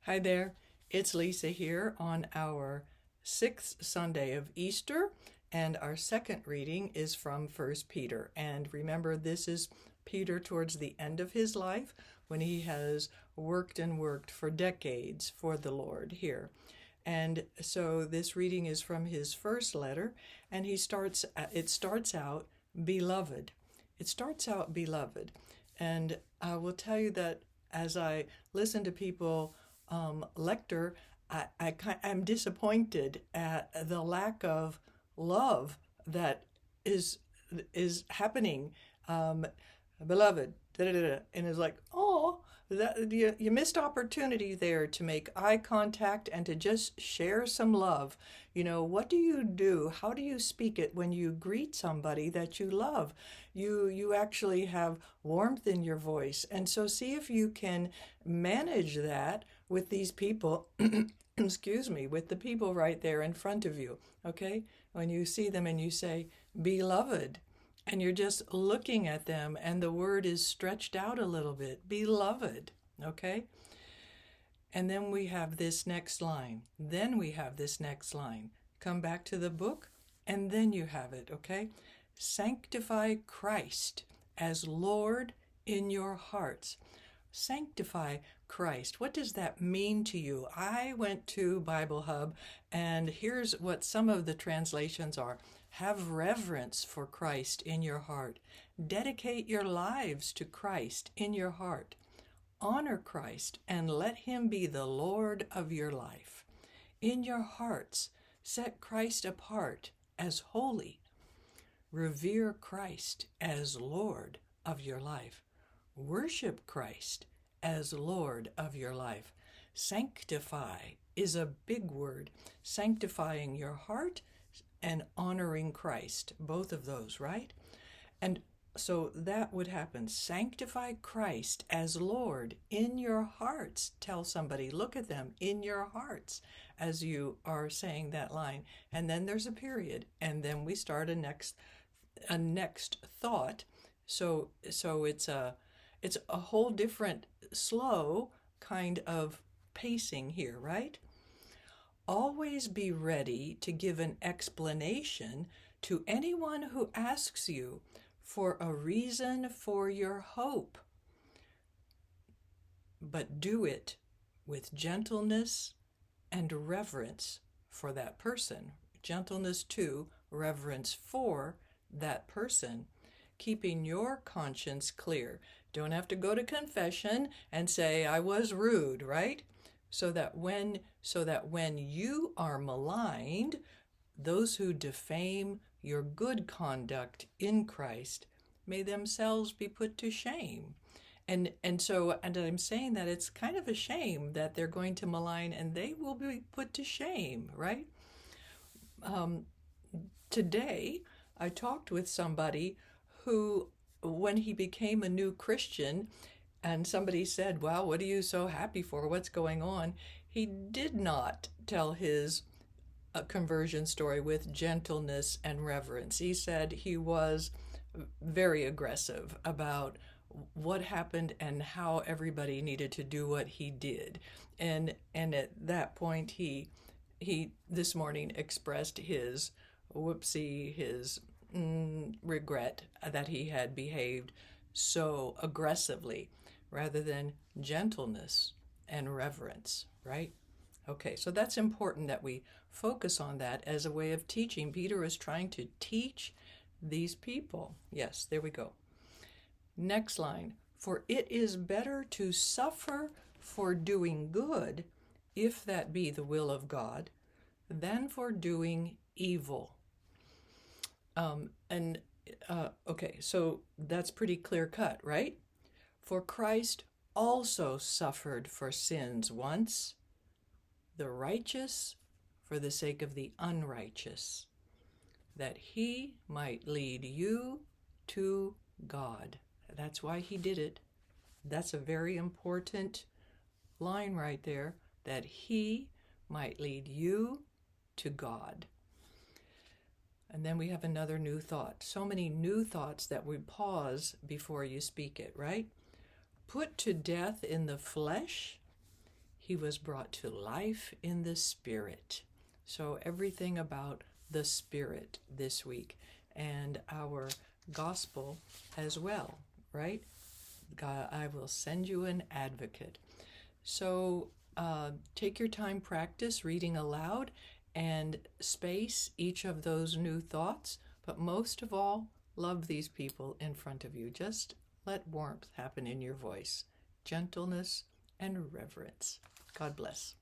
Hi there, it's Lisa here on our sixth Sunday of Easter, and our second reading is from First Peter. And remember, this is Peter towards the end of his life when he has worked and worked for decades for the Lord here. And so this reading is from his first letter, and it starts out, beloved. It starts out, beloved. And I will tell you that as I listen to people Lector, I'm disappointed at the lack of love that is is happening. Um, Beloved, da, da, da, da. And it's like, oh, that you missed opportunity there to make eye contact and to just share some love. What do you do? How do you speak it when you greet somebody that you love? You actually have warmth in your voice. And so see if you can manage that with these people, excuse me, with the people right there in front of you, okay? When you see them and you say, beloved, and you're just looking at them and the word is stretched out a little bit, beloved, okay? And then we have this next line. Come back to the book, and then you have it, okay? Sanctify Christ as Lord in your hearts. Sanctify Christ. What does that mean to you? I went to Bible Hub, and here's what some of the translations are. Have reverence for Christ in your heart. Dedicate your lives to Christ in your heart. Honor Christ and let him be the Lord of your life. In your hearts, set Christ apart as holy. Revere Christ as Lord of your life. Worship Christ as Lord of your life. Sanctify is a big word. Sanctifying your heart and honoring Christ, both of those, right? And so that would happen. Sanctify Christ as Lord in your hearts. Tell somebody, look at them in your hearts as you are saying that line. And then there's a period, and then we start a next thought. So it's a whole different slow kind of pacing here, right? Always be ready to give an explanation to anyone who asks you for a reason for your hope. But do it with gentleness and reverence for that person. Gentleness to, reverence for that person. Keeping your conscience clear. Don't have to go to confession and say, I was rude, right? So that when you are maligned, those who defame your good conduct in Christ may themselves be put to shame. And I'm saying that it's kind of a shame that they're going to malign and they will be put to shame, right? Today, I talked with somebody who, when he became a new Christian, and somebody said, well, what are you so happy for? What's going on? He did not tell his conversion story with gentleness and reverence. He said he was very aggressive about what happened and how everybody needed to do what he did. And at that point, he this morning expressed his regret that he had behaved so aggressively rather than gentleness and reverence, right? Okay, so that's important that we focus on that as a way of teaching. Peter is trying to teach these people. Yes, there we go. Next line. For it is better to suffer for doing good, if that be the will of God, than for doing evil. Okay, so that's pretty clear cut, right? For Christ also suffered for sins once, the righteous for the sake of the unrighteous, that he might lead you to God. That's why he did it. That's a very important line right there, that he might lead you to God. And then we have another new thought. So many new thoughts that we pause before you speak it, right? Put to death in the flesh He was brought to life in the Spirit. So everything about the Spirit this week, and our gospel as well, right? God, I will send you an advocate. So take your time, practice reading aloud, and space each of those new thoughts. But most of all, love these people in front of you. Just let warmth happen in your voice, gentleness and reverence. God bless.